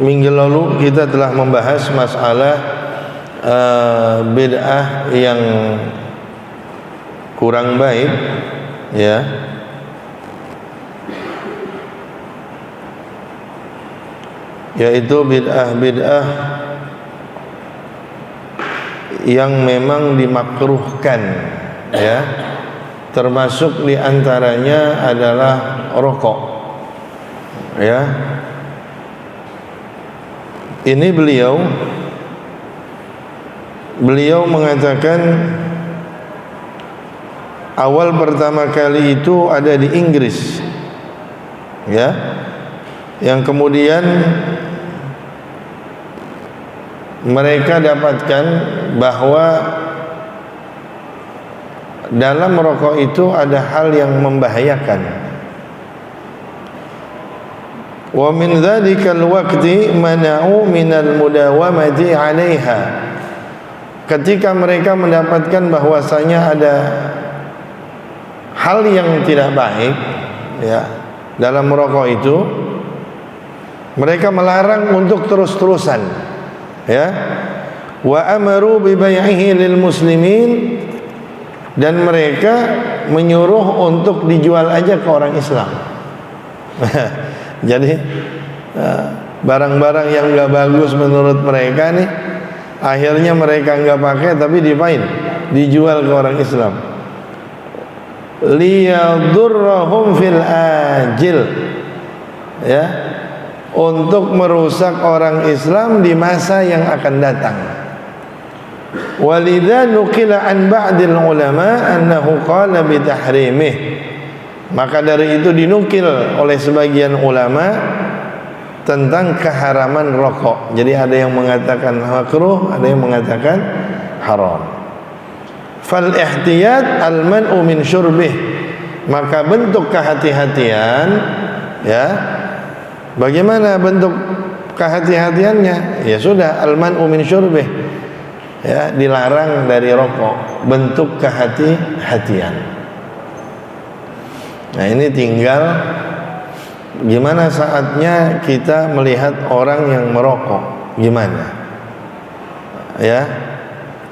Minggu lalu kita telah membahas masalah bid'ah yang kurang baik, ya. Yaitu bid'ah-bid'ah yang memang dimakruhkan, ya. Termasuk diantaranya adalah rokok, ya. Ini beliau mengatakan awal pertama kali itu ada di Inggris, ya, yang kemudian mereka dapatkan bahwa dalam rokok itu ada hal yang membahayakan. Wa min dzalikal waqti mana'u minal mudawamati 'alaiha. Ketika mereka mendapatkan bahwasanya ada hal yang tidak baik, ya, dalam merokok itu, mereka melarang untuk terus-terusan, ya. Wa amaru bi bai'ihi lil muslimin, dan mereka menyuruh untuk dijual aja ke orang Islam. Jadi barang-barang yang enggak bagus menurut mereka nih, akhirnya mereka enggak pakai tapi dijual ke orang Islam. Liyadurrahum fil ajil, ya, untuk merusak orang Islam di masa yang akan datang. Walidza nuqila an ba'dil ulama annahu qala bi tahrimih. Maka dari itu dinukil oleh sebagian ulama tentang keharaman rokok. Jadi ada yang mengatakan makruh, ada yang mengatakan haram. Fal ihtiyat al man'u min syurbih. Maka bentuk kehati-hatian, ya. Bagaimana bentuk kehati-hatiannya? Ya sudah, al man'u min syurbih. Ya, dilarang dari rokok. Bentuk kehati-hatian. Nah, ini tinggal gimana saatnya kita melihat orang yang merokok, gimana, ya.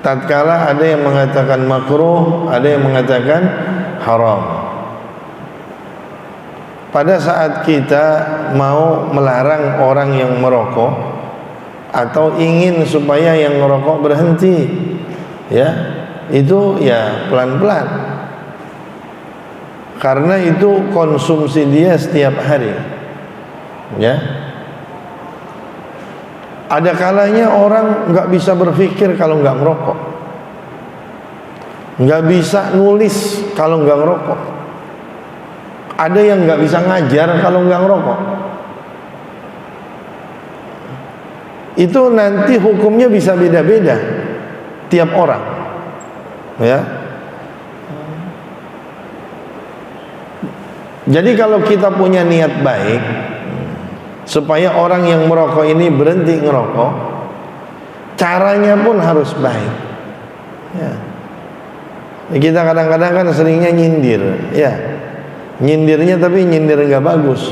Tatkala ada yang mengatakan makruh, ada yang mengatakan haram. Pada saat kita mau melarang orang yang merokok atau ingin supaya yang merokok berhenti, ya, itu ya pelan-pelan. Karena itu konsumsi dia setiap hari, ya. Ada kalanya orang nggak bisa berpikir kalau nggak merokok, nggak bisa nulis kalau nggak ngerokok. Ada yang nggak bisa ngajar kalau nggak ngerokok. Itu nanti hukumnya bisa beda-beda tiap orang, ya. Jadi kalau kita punya niat baik supaya orang yang merokok ini berhenti ngerokok, caranya pun harus baik, ya. Kita kadang-kadang kan seringnya nyindir, ya. Nyindirnya tapi nyindir nggak bagus.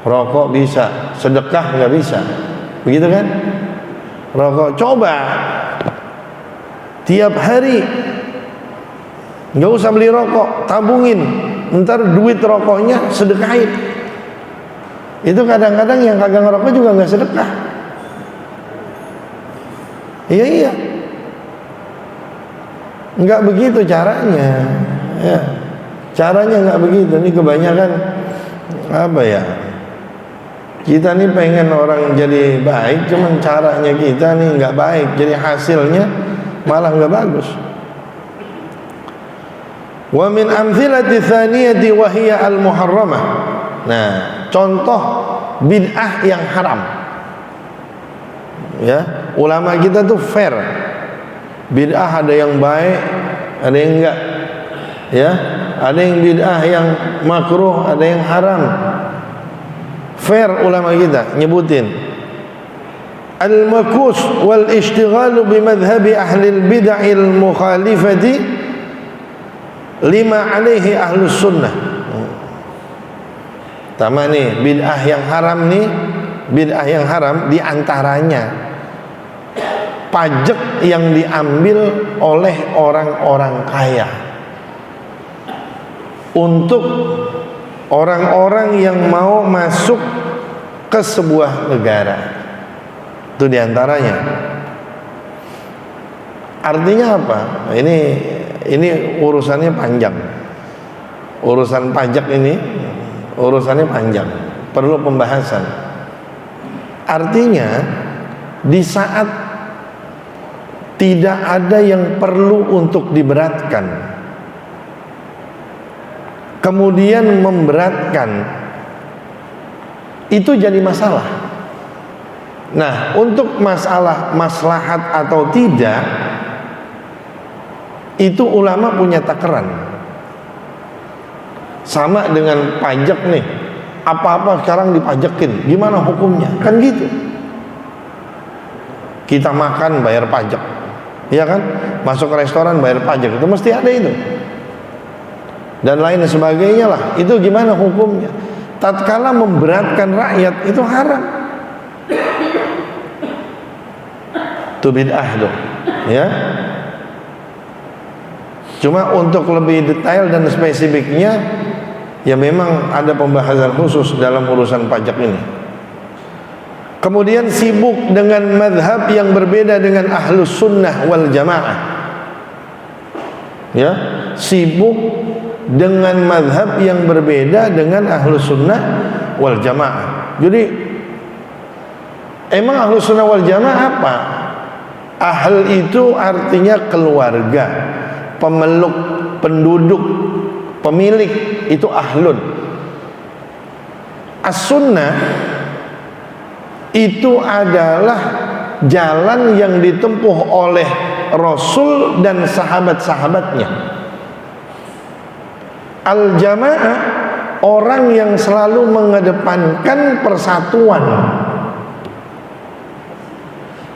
Rokok bisa, sedekah nggak bisa, begitu kan? Rokok coba tiap hari, nggak usah beli rokok, tabungin. Ntar duit rokoknya sedekahin. Itu kadang-kadang yang kagak ngerokok juga nggak sedekah. Iya, nggak begitu caranya, ya. Caranya nggak begitu. Ini kebanyakan apa ya? Kita nih pengen orang jadi baik, cuman caranya kita nih nggak baik, jadi hasilnya malah nggak bagus. Wa min amthilati tsaniyati wa hiya al-muharramah. Nah, contoh bid'ah yang haram. Ya, ulama kita tuh fair. Bid'ah ada yang baik, ada yang enggak. Ya, ada yang bid'ah yang makruh, ada yang haram. Fair ulama kita nyebutin. Al-makus wal ishtighalu bi madhhabi ahli al-bid'ah al-mukhalifati lima alaihi ahlus sunnah. Pertama nih, bid'ah yang haram nih bid'ah yang haram diantaranya pajak yang diambil oleh orang-orang kaya untuk orang-orang yang mau masuk ke sebuah negara. Itu diantaranya. Artinya apa? Ini urusannya panjang. Urusan pajak ini urusannya panjang, perlu pembahasan. Artinya di saat tidak ada yang perlu untuk diberatkan, kemudian memberatkan, itu jadi masalah. Nah, untuk masalah maslahat atau tidak, itu ulama punya takaran. Sama dengan pajak nih, apa-apa sekarang dipajakin, gimana hukumnya? Kan gitu. Kita makan bayar pajak, ya kan? Masuk ke restoran bayar pajak, itu mesti ada itu. Dan lain sebagainya lah. Itu gimana hukumnya? Tatkala memberatkan rakyat itu haram. Itu bid'ah tuh, ya. Cuma untuk lebih detail dan spesifiknya, ya memang ada pembahasan khusus dalam urusan pajak ini. Kemudian sibuk dengan madhab yang berbeda dengan ahlus sunnah wal jamaah, ya, sibuk dengan madhab yang berbeda dengan ahlus sunnah wal jamaah. Jadi emang ahlus sunnah wal jamaah apa? Ahl itu artinya keluarga, pemeluk, penduduk, pemilik, itu ahlun. As-sunnah itu adalah jalan yang ditempuh oleh Rasul dan sahabat-sahabatnya. Al-jamaah orang yang selalu mengedepankan persatuan.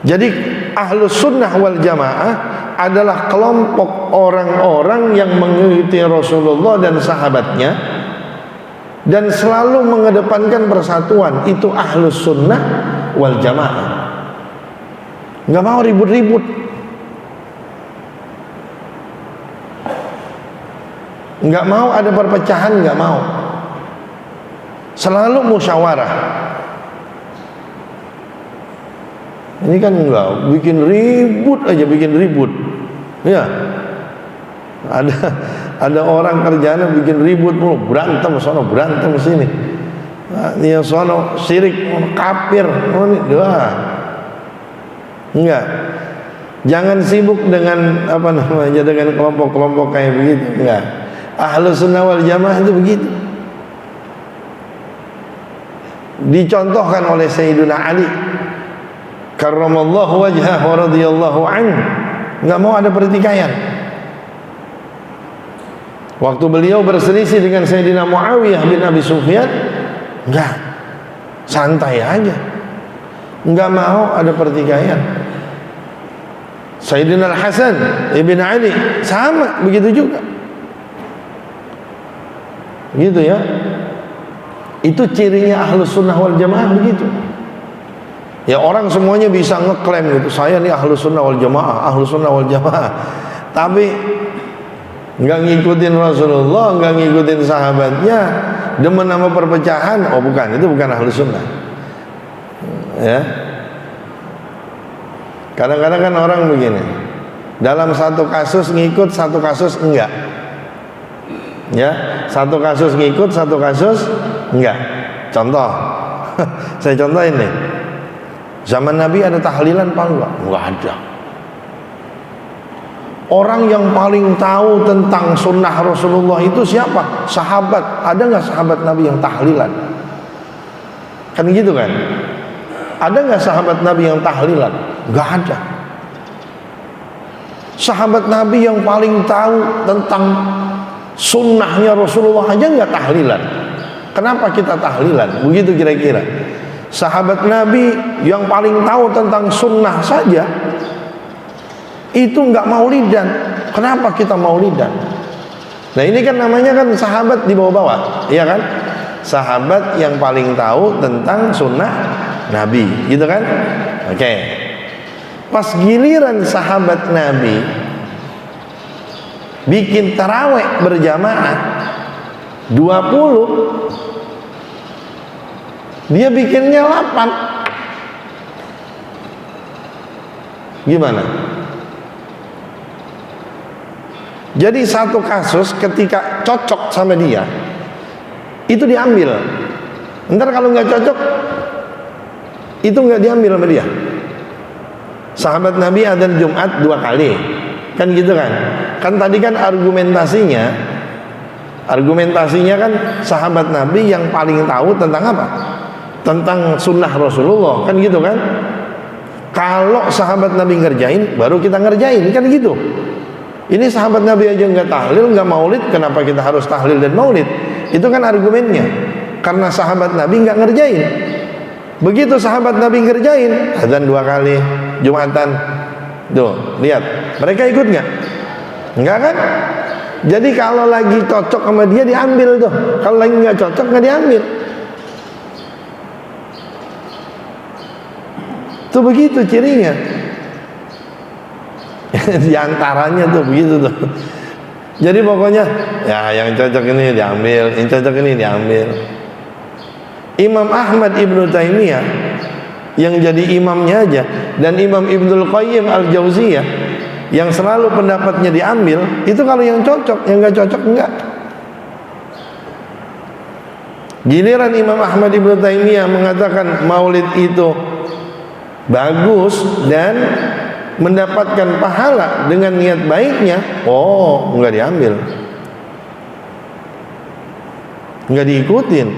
Jadi ahlus sunnah wal jamaah adalah kelompok orang-orang yang mengikuti Rasulullah dan sahabatnya dan selalu mengedepankan persatuan. Itu ahlus sunnah wal jamaah. Nggak mau ribut-ribut, nggak mau ada perpecahan, nggak mau. Selalu musyawarah. Ini kan enggak, bikin ribut aja, bikin ribut. Ya. Ada orang kerjanya bikin ribut mulu, berantem sono, berantem sini. Nah, yang sono syirik, kafir, ini doa. Enggak. Jangan sibuk dengan apa namanya, dengan kelompok-kelompok kayak begitu. Enggak. Ahlus sunnah wal jamaah itu begitu. Dicontohkan oleh Sayyidina Ali karramallahu wajhahu wa radhiyallahu anhu, enggak mau ada pertikaian. Waktu beliau berselisih dengan Sayyidina Muawiyah bin Abi Sufyan, enggak, santai aja, enggak mau ada pertikaian. Sayyidina Al-Hasan ibn Ali sama begitu juga, gitu ya. Itu cirinya ahlus sunnah wal jamaah begitu. Ya, orang semuanya bisa ngeklaim gitu, saya nih ahlus sunnah wal jamaah, ahlus sunnah wal jamaah, tapi nggak ngikutin Rasulullah, nggak ngikutin sahabatnya, demen nama perpecahan. Oh bukan, itu bukan ahlus sunnah. Ya, kadang-kadang kan orang begini, dalam satu kasus ngikut, satu kasus enggak. Ya, satu kasus ngikut, satu kasus enggak. Contoh, saya contohin nih. Zaman Nabi ada tahlilan apa enggak? Enggak ada. Orang yang paling tahu tentang sunnah Rasulullah itu siapa? Sahabat. Ada nggak sahabat Nabi yang tahlilan? Kan gitu kan? Ada nggak sahabat Nabi yang tahlilan? Nggak ada. Sahabat Nabi yang paling tahu tentang sunnahnya Rasulullah aja nggak tahlilan. Kenapa kita tahlilan? Begitu kira-kira. Sahabat Nabi yang paling tahu tentang sunnah saja itu nggak maulidan. Kenapa kita maulidan? Nah ini kan namanya kan sahabat di bawah-bawah, iya kan? Sahabat yang paling tahu tentang sunnah Nabi, gitu kan? Oke. Pas giliran sahabat Nabi bikin taraweh berjamaah 20, dia bikinnya 8. Gimana? Jadi satu kasus ketika cocok sama dia, itu diambil. Ntar kalau nggak cocok, itu nggak diambil sama dia. Sahabat Nabi adzan Jumat 2 kali, kan gitu kan? Kan tadi kan argumentasinya kan sahabat Nabi yang paling tahu tentang apa? Tentang sunnah Rasulullah, kan gitu kan? Kalau sahabat Nabi ngerjain, baru kita ngerjain, kan gitu. Ini sahabat Nabi aja nggak tahlil, nggak maulid, kenapa kita harus tahlil dan maulid? Itu kan argumennya. Karena sahabat Nabi nggak ngerjain. Begitu sahabat Nabi ngerjain, adzan 2 kali, Jumatan, tuh lihat, mereka ikut nggak? Nggak kan? Jadi kalau lagi cocok sama dia diambil tuh, kalau lagi nggak cocok nggak diambil. Tuh begitu cirinya. Di antaranya tuh begitu tuh. Jadi pokoknya ya yang cocok ini diambil, yang cocok ini diambil. Imam Ahmad Ibnu Taimiyah yang jadi imamnya aja, dan Imam Ibnul Qayyim Al-Jauziyah yang selalu pendapatnya diambil, itu kalau yang cocok, yang nggak cocok enggak. Giliran Imam Ahmad Ibnu Taimiyah mengatakan maulid itu bagus dan mendapatkan pahala dengan niat baiknya, oh nggak diambil, nggak diikutin.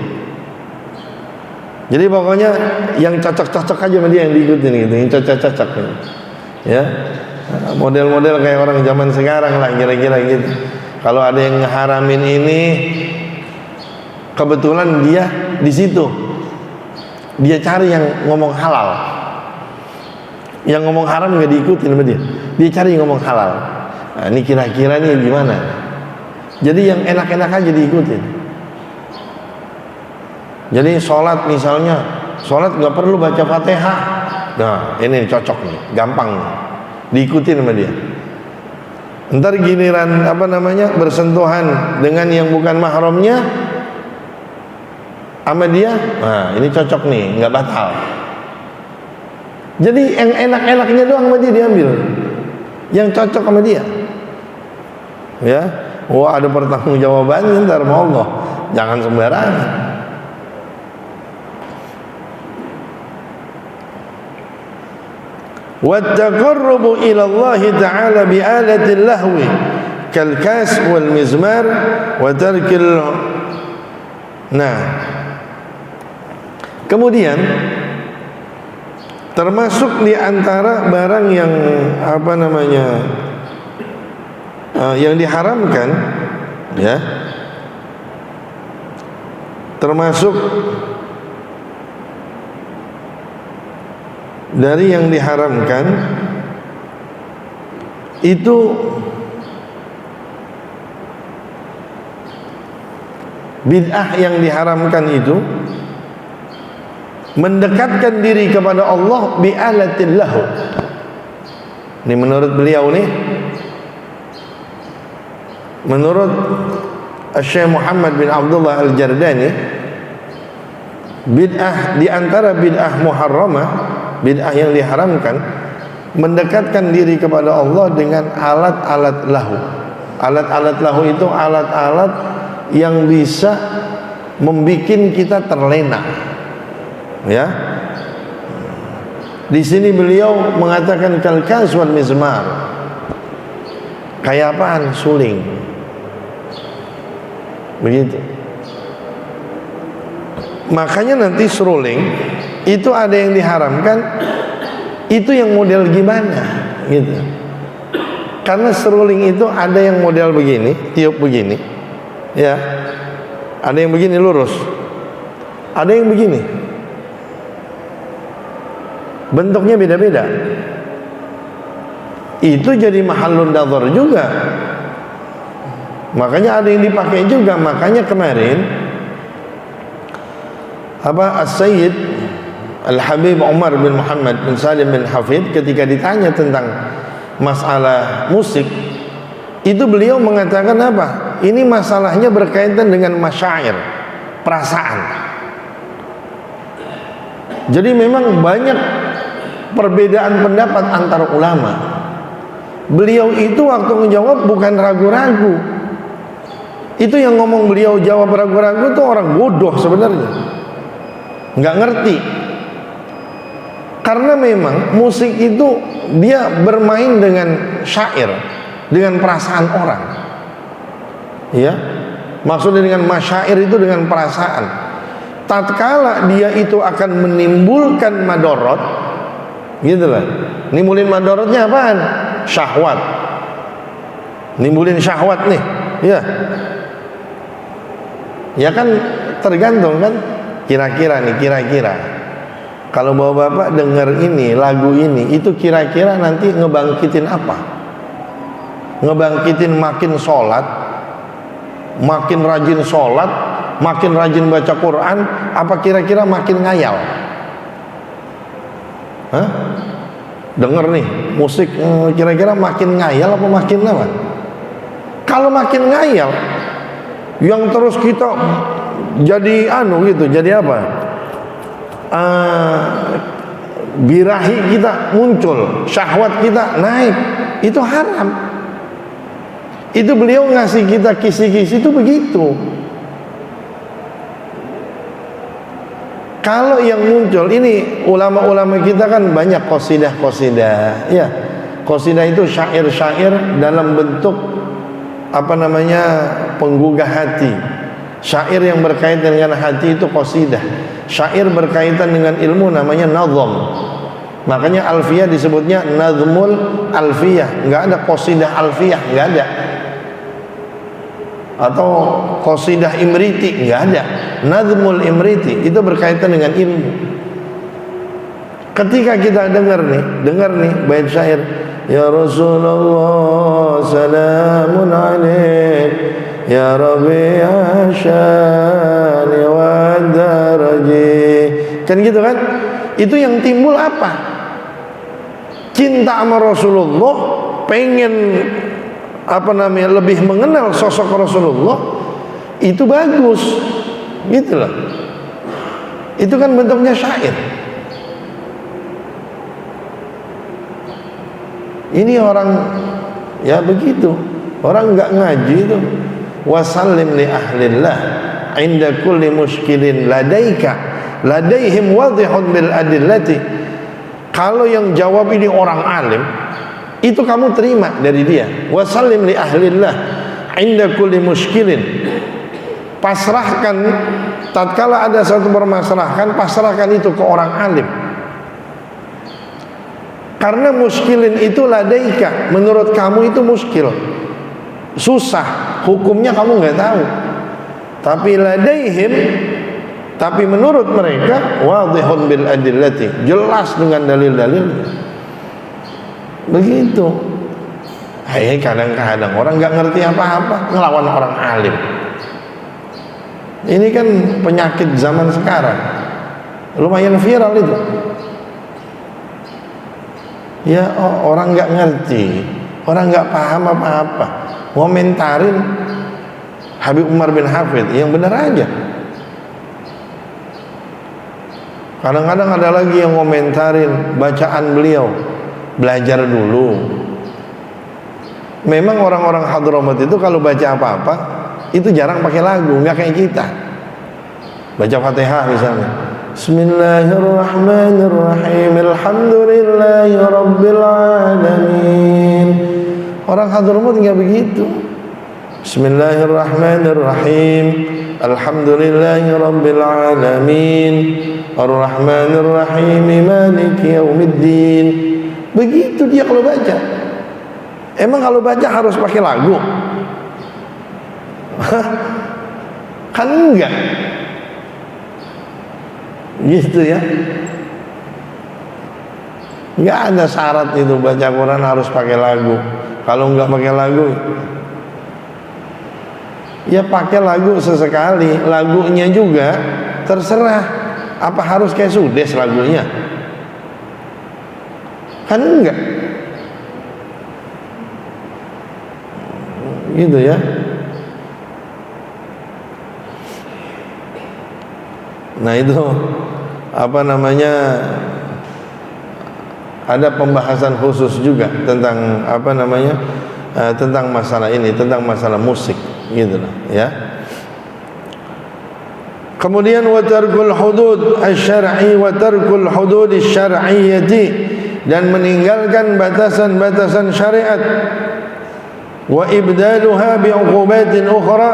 Jadi pokoknya yang cocok-cocok aja sama dia yang diikutin gitu, yang cocok-cocok ya, model-model kayak orang zaman sekarang lah kira-kira gitu. Kalau ada yang ngeharamin ini, kebetulan dia di situ, dia cari yang ngomong halal. Yang ngomong haram nggak diikutin sama dia. Dia cari yang ngomong halal. Nah, ini kira-kira nih gimana? Jadi yang enak-enak aja diikutin. Jadi sholat misalnya, sholat nggak perlu baca Fatihah. Nah ini cocok nih, gampang nih, diikutin sama dia. Ntar giliran bersentuhan dengan yang bukan mahramnya sama dia, nah ini cocok nih, nggak batal. Jadi yang enak-enaknya doang sama dia diambil, yang cocok sama dia. Ya, wah ada pertanggungjawabannya ntar sama Allah, jangan sembarangan. Wattaqarrubu ila Allah Ta'ala bi'alatil lahwi kal kas wal mizmar wa tarkil. Nah, kemudian termasuk di antara barang yang yang diharamkan, ya, termasuk dari yang diharamkan itu bid'ah. Yang diharamkan itu mendekatkan diri kepada Allah bi'alatil lahu. Ini menurut beliau nih, menurut Syekh Muhammad bin Abdullah Al-Jardani, bid'ah di antara bid'ah muharramah, bid'ah yang diharamkan, mendekatkan diri kepada Allah dengan alat-alat lahu. Alat-alat lahu itu alat-alat yang bisa membikin kita terlena. Ya. Di sini beliau mengatakan kalkas wal mizmar. Kayak apaan? Suling. Begitu. Makanya nanti seruling itu ada yang diharamkan, itu yang model gimana gitu. Karena seruling itu ada yang model begini, tiup begini, ya, ada yang begini lurus, ada yang begini, bentuknya beda-beda. Itu jadi mahallun nadhar juga. Makanya ada yang dipakai juga. Makanya kemarin As-Sayyid Al-Habib Umar bin Muhammad bin Salim bin Hafid ketika ditanya tentang masalah musik, itu beliau mengatakan apa? Ini masalahnya berkaitan dengan masyair, perasaan. Jadi memang banyak perbedaan pendapat antara ulama. Beliau itu waktu menjawab bukan ragu-ragu. Itu yang ngomong beliau jawab ragu-ragu itu orang bodoh sebenarnya, nggak ngerti. Karena memang musik itu dia bermain dengan syair, dengan perasaan orang. Ya, maksudnya dengan masyair itu dengan perasaan. Tatkala dia itu akan menimbulkan madorot, gitu lah. Nimbulin madorotnya apaan? Syahwat. Nimbulin syahwat nih, ya. Ya kan tergantung kan. Kira-kira nih, kira-kira. Kalau bapak-bapak dengar ini, lagu ini, itu kira-kira nanti ngebangkitin apa? Ngebangkitin makin sholat, makin rajin sholat, makin rajin baca Quran, apa kira-kira makin ngayal? Hah? Dengar nih, musik kira-kira makin ngayal apa makin apa? Kalau makin ngayal, yang terus kita jadi gitu, jadi apa? Birahi kita muncul, syahwat kita naik, itu haram. Itu beliau ngasih kita kisi-kisi itu begitu. Kalau yang muncul ini, ulama-ulama kita kan banyak qasidah-qasidah, ya. Qasidah itu syair-syair dalam bentuk apa namanya, penggugah hati. Syair yang berkaitan dengan hati itu qasidah. Syair berkaitan dengan ilmu namanya nazm. Makanya alfiyah disebutnya nazmul alfiyah. Enggak ada qasidah alfiyah, enggak ada. Atau qasidah imriti, enggak ada. Nazmul imriti itu berkaitan dengan ilmu. Ketika kita dengar nih bait syair, ya Rasulullah salamun alaik, ya Rabi'a syani wa daraji, kan gitu kan? Itu yang timbul apa? Cinta sama Rasulullah, pengen apa namanya, lebih mengenal sosok Rasulullah, itu bagus, gitu loh. Itu kan bentuknya syair. Ini orang ya begitu, orang nggak ngaji itu. Wasallim li ahlillah inda kulli muskilin ladaika ladaihim wadihun bil adillati. Kalau yang jawab ini orang alim, itu kamu terima dari dia. Wasallim li ahlillah inda kulli muskilin. Pasrahkan tatkala ada satu permasalahan, pasrahkan itu ke orang alim. Karena muskilin itu ladaika, menurut kamu itu muskil, susah, hukumnya kamu nggak tahu. Tapi ladaihim, tapi menurut mereka wadihun bil adillati, jelas dengan dalil-dalil. Begitu. Kadang-kadang orang nggak ngerti apa-apa ngelawan orang alim. Ini kan penyakit zaman sekarang, lumayan viral itu. Ya orang nggak ngerti, orang nggak paham apa-apa, ngomentarin Habib Umar bin Hafid yang benar aja. Kadang-kadang ada lagi yang ngomentarin bacaan beliau, belajar dulu. Memang orang-orang Hadramaut itu kalau baca apa-apa itu jarang pakai lagu, nggak kayak kita. Baca Fatihah misalnya, Bismillahirrahmanirrahim, Alhamdulillahi Rabbil Alamin. Orang Hadramaut nggak begitu. Bismillahirrahmanirrahim, Alhamdulillahi Rabbil Alamin, Ar-Rahmanirrahim, Maliki Yaumiddin. Begitu dia kalau baca. Emang kalau baca harus pakai lagu? Kan enggak. Gitu ya. Enggak ada syarat itu baca Quran harus pakai lagu. Kalau enggak pakai lagu, ya pakai lagu sesekali. Lagunya juga terserah Apa harus kayak Sudes lagunya? Kan enggak. Gitu ya. Nah itu apa namanya, ada pembahasan khusus juga tentang apa namanya, tentang masalah ini, tentang masalah musik gitu lah ya. Kemudian wa tarkul hudud asy-syar'i wa tarkul hudud asy-syar'iyyati, dan meninggalkan batasan-batasan syariat, wa ibdaluha bi 'uqubatin ukhra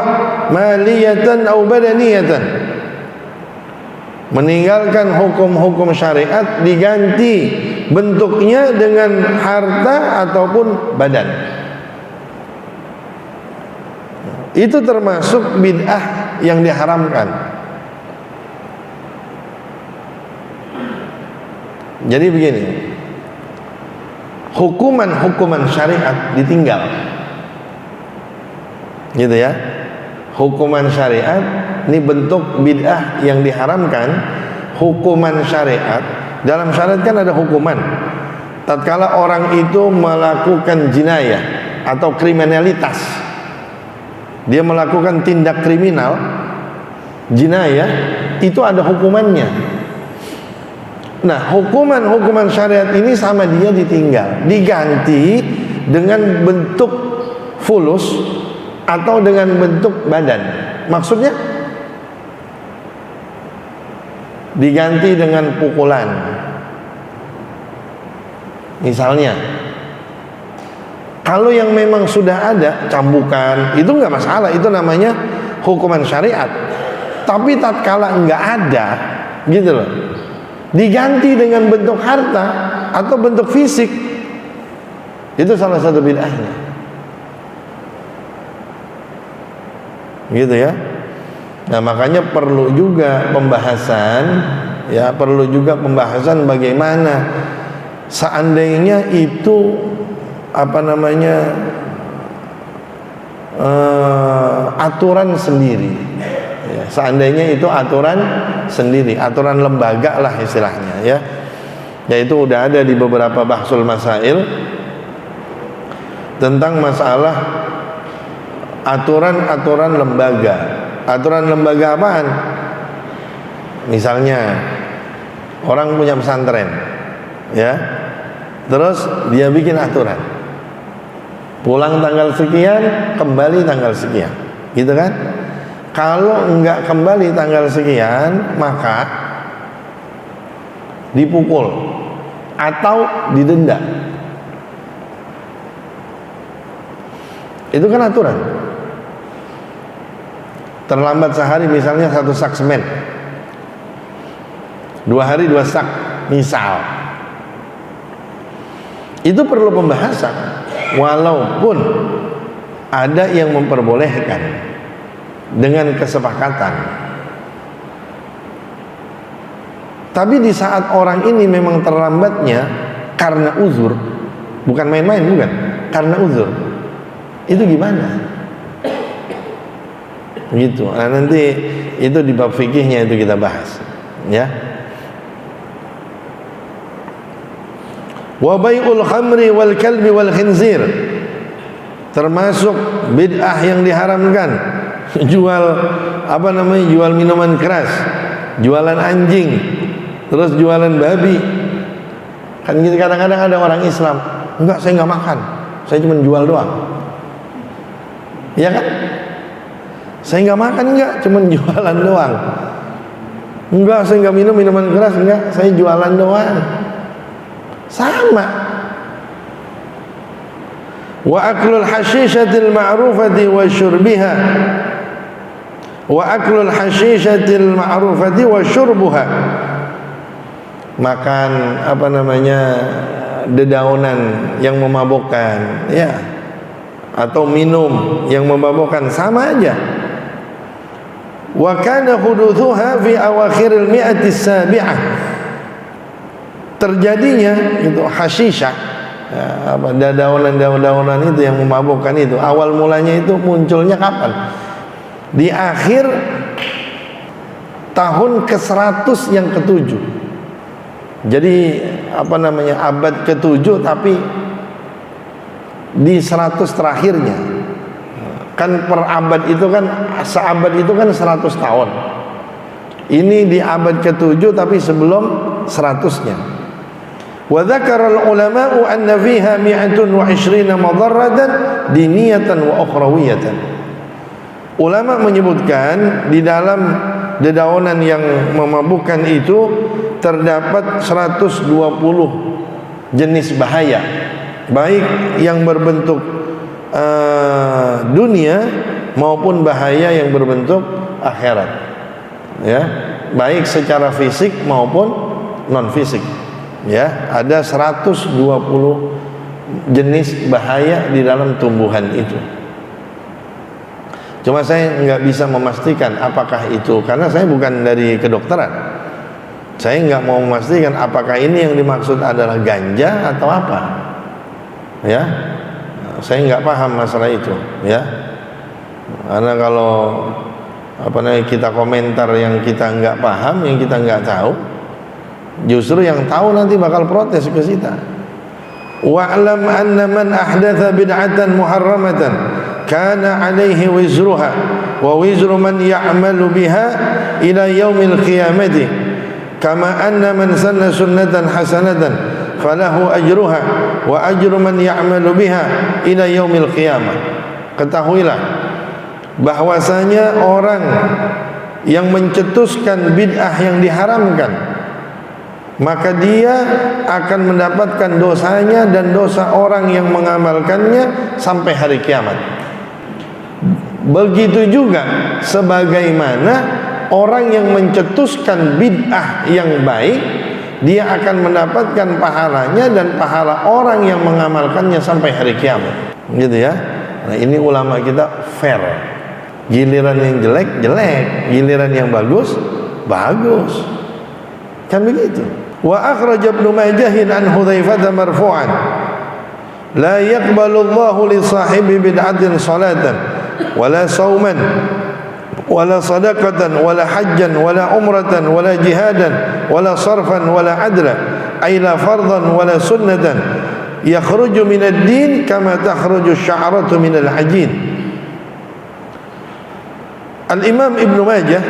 maliyatan aw badaniyatan, meninggalkan hukum-hukum syariat diganti bentuknya dengan harta ataupun badan. Itu termasuk bid'ah yang diharamkan. Jadi begini, hukuman-hukuman syariat ditinggal, gitu ya. Hukuman syariat ini bentuk bid'ah yang diharamkan. Hukuman syariat, dalam syariat kan ada hukuman. Tatkala orang itu melakukan jinayah atau kriminalitas, dia melakukan tindak kriminal, jinayah, itu ada hukumannya. Nah, hukuman-hukuman syariat ini sama dia ditinggal, diganti dengan bentuk fulus atau dengan bentuk badan. Maksudnya diganti dengan pukulan. Misalnya, kalau yang memang sudah ada cambukan, itu nggak masalah, itu namanya hukuman syariat. Tapi tatkala nggak ada, gitu loh, diganti dengan bentuk harta atau bentuk fisik, itu salah satu bid'ahnya, gitu ya. Nah makanya perlu juga pembahasan, ya perlu juga pembahasan bagaimana seandainya itu apa namanya, aturan sendiri, ya, seandainya itu aturan sendiri, aturan lembaga lah istilahnya ya. Yaitu udah ada di beberapa bahsul masail tentang masalah aturan-aturan lembaga. Aturan lembaga apaan? Misalnya orang punya pesantren, ya, terus dia bikin aturan, pulang tanggal sekian, kembali tanggal sekian, gitu kan? Kalau enggak kembali tanggal sekian, maka dipukul atau didenda. Itu kan aturan. Terlambat sehari misalnya 1 sak semen, 2 hari 2 sak misal. Itu perlu pembahasan, walaupun ada yang memperbolehkan dengan kesepakatan. Tapi di saat orang ini memang terlambatnya karena uzur, bukan main-main, bukan, karena uzur, itu gimana? Gitu. Nah, nanti itu di bab fikihnya itu kita bahas, ya. Wa bai'ul khamri wal kalbi wal khinzir, termasuk bid'ah yang diharamkan. Jual apa namanya, jual minuman keras, jualan anjing, terus jualan babi. Kan gitu kadang-kadang ada orang Islam, enggak, saya enggak makan, saya cuma jual doang. Ya kan? Saya enggak makan, enggak, cuma jualan doang. Enggak, saya enggak minum minuman keras, enggak, saya jualan doang. Sama. Wa aklul hashishatil ma'rufati wa syurbiha, wa aklul hashishatil ma'rufati wa syurbuha, makan apa namanya, dedaunan yang memabukkan, ya, atau minum yang memabukkan, sama aja. Wa kana huduthuha fi awakhiril mi'ati sabi'ah, terjadinya itu hasyishah, ya, apa, daunan itu yang memabukkan itu, awal mulanya itu munculnya kapan? Di akhir tahun ke-100 yang ke-7. Jadi abad ke-7 tapi di 100 terakhirnya. Kan per abad itu kan, seabad itu kan 100 tahun. Ini di abad ke-7 tapi sebelum 100-nya. Wa dzakara al-ulama'u anna fiha 120 madarratan diniyatan wa ukhrawiyatan. Ulama menyebutkan di dalam dedaunan yang memabukkan itu terdapat 120 jenis bahaya, baik yang berbentuk dunia maupun bahaya yang berbentuk akhirat, ya, baik secara fisik maupun non fisik, ya. Ada 120 jenis bahaya di dalam tumbuhan itu. Cuma saya nggak bisa memastikan apakah itu, karena saya bukan dari kedokteran. Saya nggak mau memastikan apakah ini yang dimaksud adalah ganja atau apa, ya. Saya nggak paham masalah itu, ya. Karena kalau kita komentar yang kita nggak paham, yang kita nggak tahu, justru yang tahu nanti bakal protes ke kita. Wa'lam anna man ahdatha bid'atan muharramatan kana alaihi wizruha wa wizru man ya'malu biha ila yaumil qiyamati kama anna man sanna sunnatan hasanatan falahu ajruha wa ajru man ya'malu biha ila yaumil qiyamah. Ketahuilah bahwasanya orang yang mencetuskan bid'ah yang diharamkan, maka dia akan mendapatkan dosanya dan dosa orang yang mengamalkannya sampai hari kiamat. Begitu juga sebagaimana orang yang mencetuskan bid'ah yang baik, dia akan mendapatkan pahalanya dan pahala orang yang mengamalkannya sampai hari kiamat. Gitu ya. Nah, ini ulama kita fair. Giliran yang jelek, jelek. Giliran yang bagus, bagus. Kan begitu. Wa akhraj Ibnu Majah an Hudzaifah marfu'an la yaqbalu Allahu li sahibi bid'atin salatan wala sauman wala sadaqatan wala hajjan wala umratan wala jihadan wala sarfan wala adla ay la fardan wala sunnatan yakhruju min ad-din kama takhruju asy-sya'ratu min al-'ajin. Al-Imam Ibnu Majah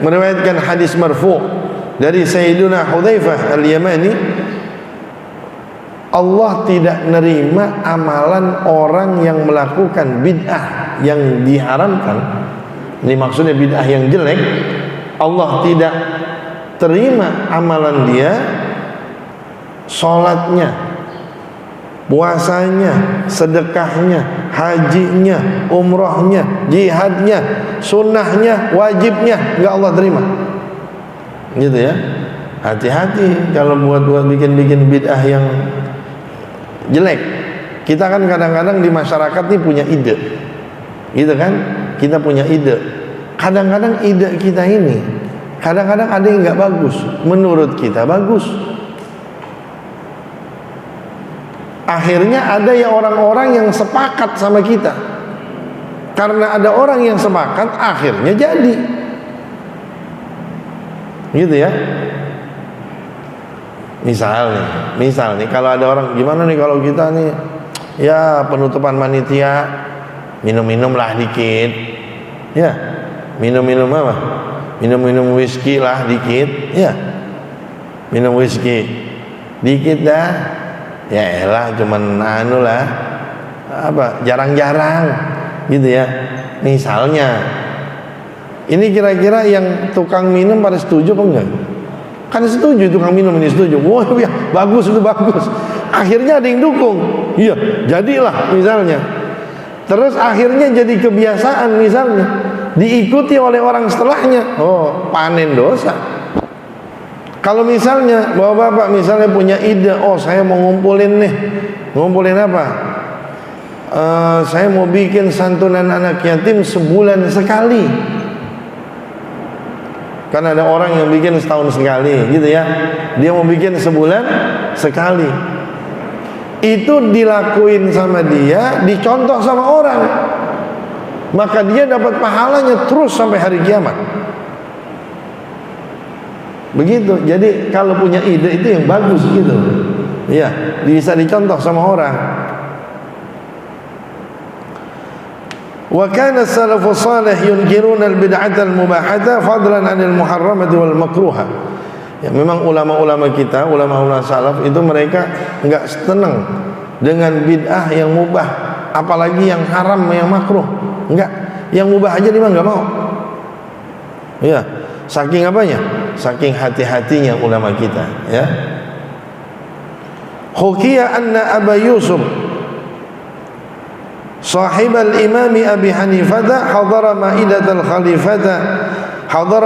meriwayatkan hadis marfu' dari Sayyiduna Hudzaifah Al-Yamani, Allah tidak nerima amalan orang yang melakukan bid'ah yang diharamkan. Ini maksudnya bid'ah yang jelek. Allah tidak terima amalan dia, sholatnya, puasanya, sedekahnya, hajinya, umrohnya, jihadnya, sunnahnya, wajibnya, enggak Allah terima. Gitu ya. Hati-hati kalau buat bikin bid'ah yang jelek. Kita kan kadang-kadang di masyarakat nih punya ide, gitu kan? Kita punya ide. Kadang-kadang ide kita ini, kadang-kadang ada yang nggak bagus. Menurut kita bagus. Akhirnya ada ya orang-orang yang sepakat sama kita. Karena ada orang yang sepakat, akhirnya jadi. Gitu ya. Misal nih kalau ada orang, gimana nih kalau kita nih ya penutupan panitia minum-minum lah dikit, ya minum-minum apa? Minum-minum whisky lah dikit, ya minum whisky dikit dah, ya elah cuman anu lah apa jarang-jarang gitu ya. Misalnya ini kira-kira yang tukang minum pada setuju apa enggak? Kan setuju, tukang minum ini setuju. Wah ya bagus, itu bagus. Akhirnya ada yang dukung. Iya, jadilah misalnya. Terus akhirnya jadi kebiasaan misalnya, diikuti oleh orang setelahnya. Oh, panen dosa. Kalau misalnya bapak-bapak misalnya punya ide, oh saya mau ngumpulin nih. Ngumpulin apa? Saya mau bikin santunan anak yatim sebulan sekali. Kan ada orang yang bikin setahun sekali gitu ya. Dia mau bikin sebulan sekali. Itu dilakuin sama dia, dicontoh sama orang, maka dia dapat pahalanya terus sampai hari kiamat. Begitu. Jadi kalau punya ide itu yang bagus gitu. Ya, bisa dicontoh sama orang. Wa kana as-salafus salih yunkiruna al-bid'ata al-mubahata fadlan 'anil muharramati wal makruha. Ya, memang ulama-ulama kita, ulama-ulama salaf itu mereka enggak senang dengan bid'ah yang mubah, apalagi yang haram, yang makruh. Enggak, yang mubah aja dia enggak mau. Ya, saking apanya? Saking hati-hatinya ulama kita, ya. Hukiya anna Aba Yusuf sahib al-imam Abi Hanifah hadara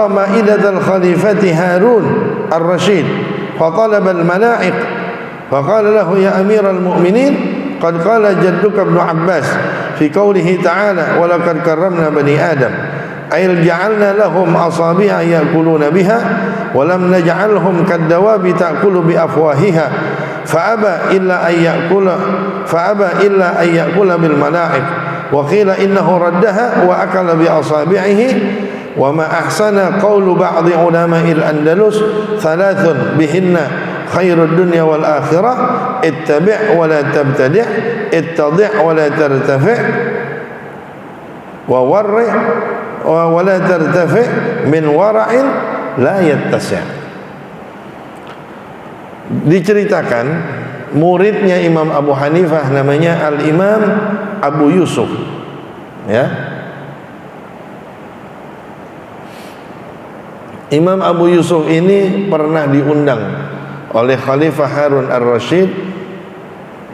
ma'idatal khalifati Harun ar-Rashid fatalaba al-mala'iq faqala lahu ya amiral mu'minin qad qala jadduka ibn Abbas fi qawlihi ta'ala wa laqad karramna bani Adam ayil ja'alna lahum asabi'a ya'kuluna biha wa lam naj'alhum kaddawabi ta'kulu bi afwahiha فأبى إلا أن يأكل بالملاعق وقيل إنه ردها وأكل بأصابعه وما أحسن قول بعض علماء الأندلس ثلاث بهن خير الدنيا والآخرة اتبع ولا تبتدع اتضع ولا ترتفع وورع ولا ترتفع من ورع لا يتسع. Diceritakan muridnya Imam Abu Hanifah namanya Al-Imam Abu Yusuf, ya. Imam Abu Yusuf ini pernah diundang oleh Khalifah Harun ar-Rashid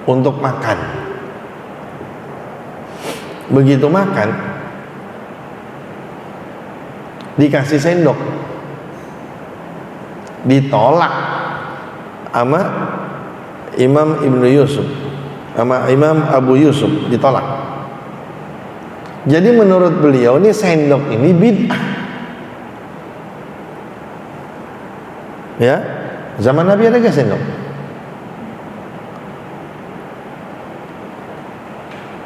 untuk makan. Begitu makan dikasih sendok, ditolak sama Imam Ibnu Yusuf, sama Imam Abu Yusuf, ditolak. Jadi menurut beliau ini sendok ini bid'ah. Ya, zaman Nabi ada nggak sendok?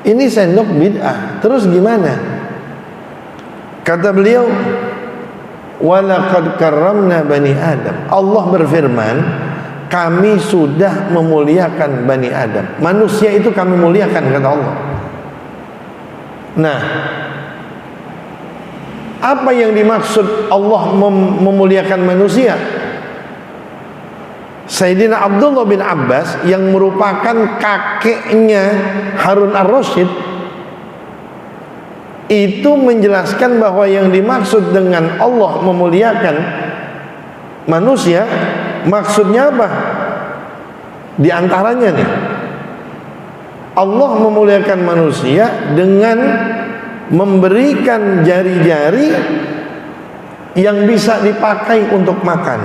Ini sendok bid'ah. Terus gimana? Kata beliau, walaqad karramna bani Adam. Allah berfirman, kami sudah memuliakan Bani Adam. Manusia itu kami muliakan, kata Allah. Nah, apa yang dimaksud Allah memuliakan manusia? Sayyidina Abdullah bin Abbas yang merupakan kakeknya Harun ar-Rashid itu menjelaskan bahwa yang dimaksud dengan Allah memuliakan manusia, maksudnya apa? Di antaranya nih, Allah memuliakan manusia dengan memberikan jari-jari yang bisa dipakai untuk makan,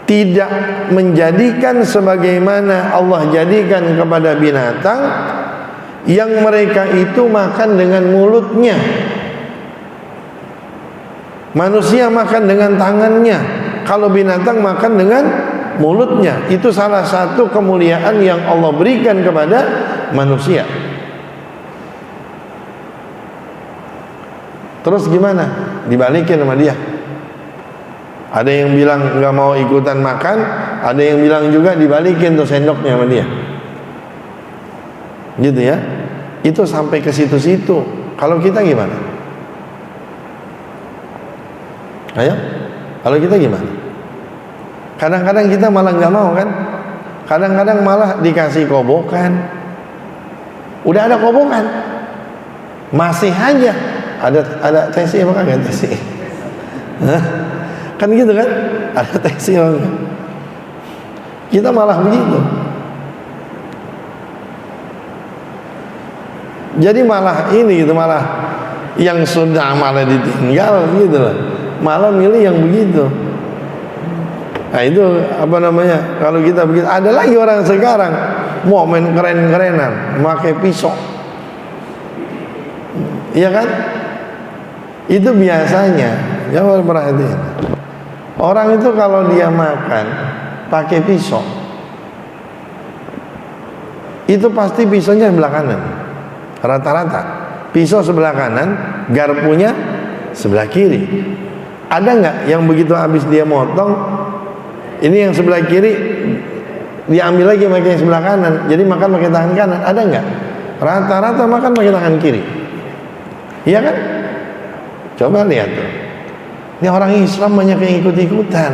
tidak menjadikan sebagaimana Allah jadikan kepada binatang yang mereka itu makan dengan mulutnya. Manusia makan dengan tangannya, kalau binatang makan dengan mulutnya. Itu salah satu kemuliaan yang Allah berikan kepada manusia. Terus gimana? Dibalikin sama dia. Ada yang bilang nggak mau ikutan makan, ada yang bilang juga dibalikin tuh sendoknya sama dia. Gitu ya. Itu sampai ke situ-situ. Kalau kita gimana? Ayo, kalau kita gimana? Kadang-kadang kita malah nggak mau kan? Kadang-kadang malah dikasih kobokan. Udah ada kobokan, masih aja ada tesi apa kagak tesi? Kan gitu kan? Ada tesi apa enggak? Kita malah begitu. Jadi malah ini gitu, malah yang sudah malah ditinggal gitu loh. Malah milih yang begitu. Nah itu apa namanya? Kalau kita begitu, ada lagi orang sekarang mau main keren-kerenan, pakai pisau. Iya kan? Itu biasanya, jangan perhatiin. Orang itu kalau dia makan pakai pisau, itu pasti pisaunya sebelah kanan. Rata-rata pisau sebelah kanan, garpunya sebelah kiri. Ada nggak yang begitu habis dia motong, ini yang sebelah kiri diambil lagi pakai yang sebelah kanan, jadi makan pakai tangan kanan? Ada nggak? Rata-rata makan pakai tangan kiri, iya kan? Coba lihat tuh, ini orang Islam banyak yang ikut-ikutan.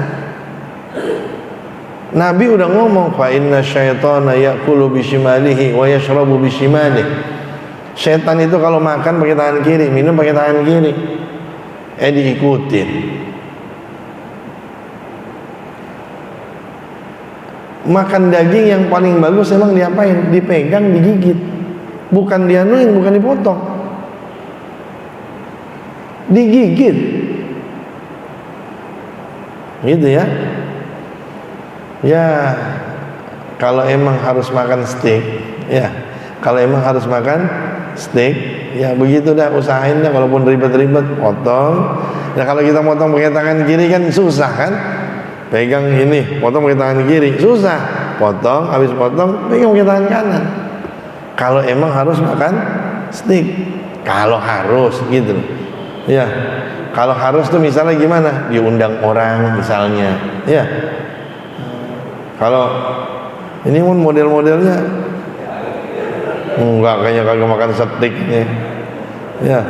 Nabi udah ngomong, fa inna syaitana ya'kulu bishimalihi wa yashrabu bishimalihi. Setan itu kalau makan pakai tangan kiri, minum pakai tangan kiri. Diikutin. Makan daging yang paling bagus emang diapain? Dipegang, digigit. Bukan dianuin, bukan dipotong. Digigit. Gitu ya. Ya, kalau emang harus makan steak, ya. Kalau emang harus makan steak, ya begitu dah, usahain dah, walaupun ribet-ribet, potong. Ya kalau kita potong pakai tangan kiri kan susah kan? Pegang ini, potong pakai tangan kiri, susah. Potong, habis potong, pegang pakai tangan kanan. Kalau emang harus makan steak, kalau harus gitu. Ya, kalau harus tuh misalnya gimana? Diundang orang misalnya, ya. Kalau ini pun model-modelnya enggak, kayaknya kagak makan steak nih. Ya.